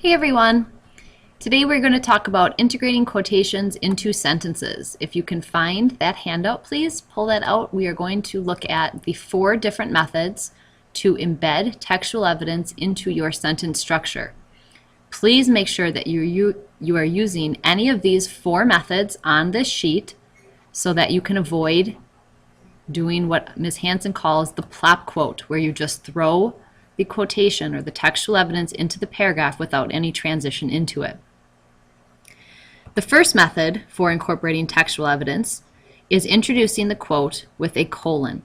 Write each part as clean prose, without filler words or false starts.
Hey everyone! Today we're going to talk about integrating quotations into sentences. If you can find that handout, please pull that out. We are going to look at the 4 different methods to embed textual evidence into your sentence structure. Please make sure that you are using any of these 4 methods on this sheet so that you can avoid doing what Ms. Hansen calls the plop quote, where you just throw the quotation or the textual evidence into the paragraph without any transition into it. The first method for incorporating textual evidence is introducing the quote with a colon.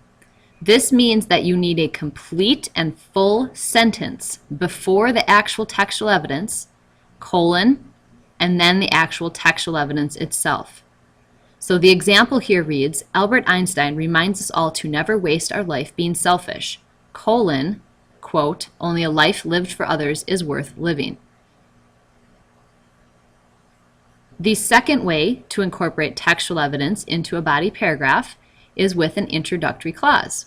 This means that you need a complete and full sentence before the actual textual evidence, colon, and then the actual textual evidence itself. So the example here reads, Albert Einstein reminds us all to never waste our life being selfish, colon, quote, only a life lived for others is worth living. The second way to incorporate textual evidence into a body paragraph is with an introductory clause.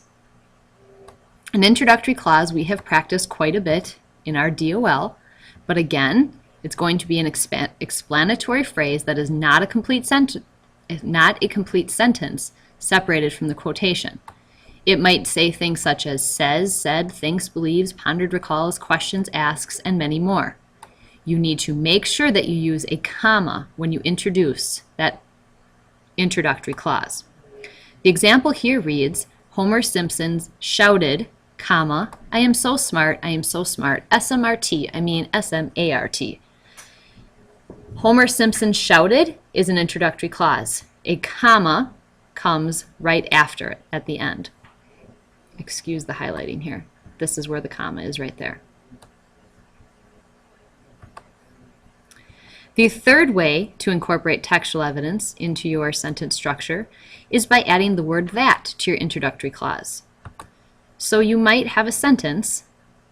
An introductory clause we have practiced quite a bit in our DOL, but again, it's going to be an explanatory phrase that is not a complete sentence separated from the quotation. It might say things such as says, said, thinks, believes, pondered, recalls, questions, asks, and many more. You need to make sure that you use a comma when you introduce that introductory clause. The example here reads, Homer Simpson shouted, comma, I am so smart, SMRT, I mean SMART. Homer Simpson shouted is an introductory clause. A comma comes right after it at the end. Excuse the highlighting here. This is where the comma is right there. The third way to incorporate textual evidence into your sentence structure is by adding the word that to your introductory clause. So you might have a sentence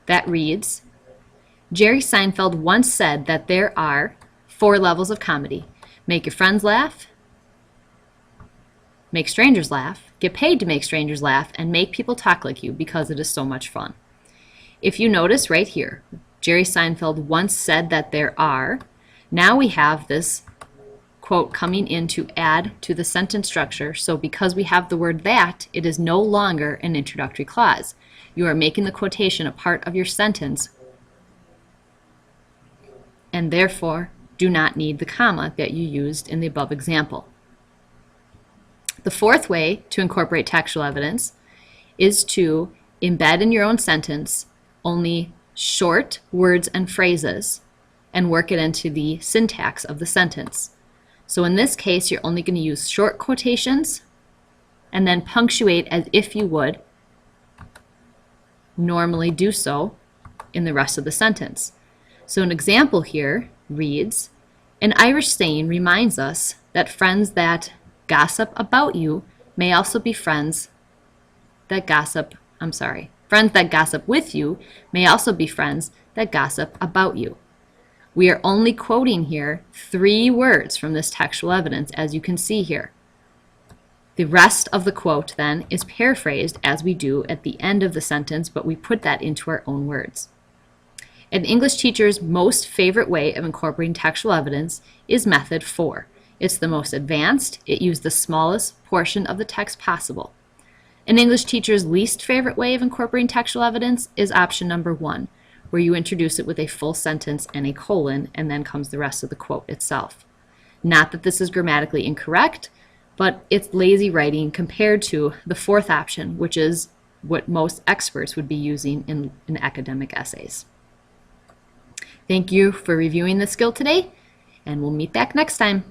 that reads, Jerry Seinfeld once said that there are 4 levels of comedy. Make your friends laugh, make strangers laugh, get paid to make strangers laugh, and make people talk like you because it is so much fun. If you notice right here, Jerry Seinfeld once said that there are, now we have this quote coming in to add to the sentence structure, so because we have the word that, it is no longer an introductory clause. You are making the quotation a part of your sentence and therefore do not need the comma that you used in the above example. The fourth way to incorporate textual evidence is to embed in your own sentence only short words and phrases and work it into the syntax of the sentence. So in this case, you're only going to use short quotations and then punctuate as if you would normally do so in the rest of the sentence. So an example here reads, an Irish saying reminds us that friends that gossip about you may also be friends that gossip with you may also be friends that gossip about you. We are only quoting here 3 words from this textual evidence, as you can see here. The rest of the quote then is paraphrased as we do at the end of the sentence, but we put that into our own words. An English teacher's most favorite way of incorporating textual evidence is method 4. It's the most advanced. It used the smallest portion of the text possible. An English teacher's least favorite way of incorporating textual evidence is option number 1, where you introduce it with a full sentence and a colon, and then comes the rest of the quote itself. Not that this is grammatically incorrect, but it's lazy writing compared to the 4th option, which is what most experts would be using in academic essays. Thank you for reviewing this skill today, and we'll meet back next time.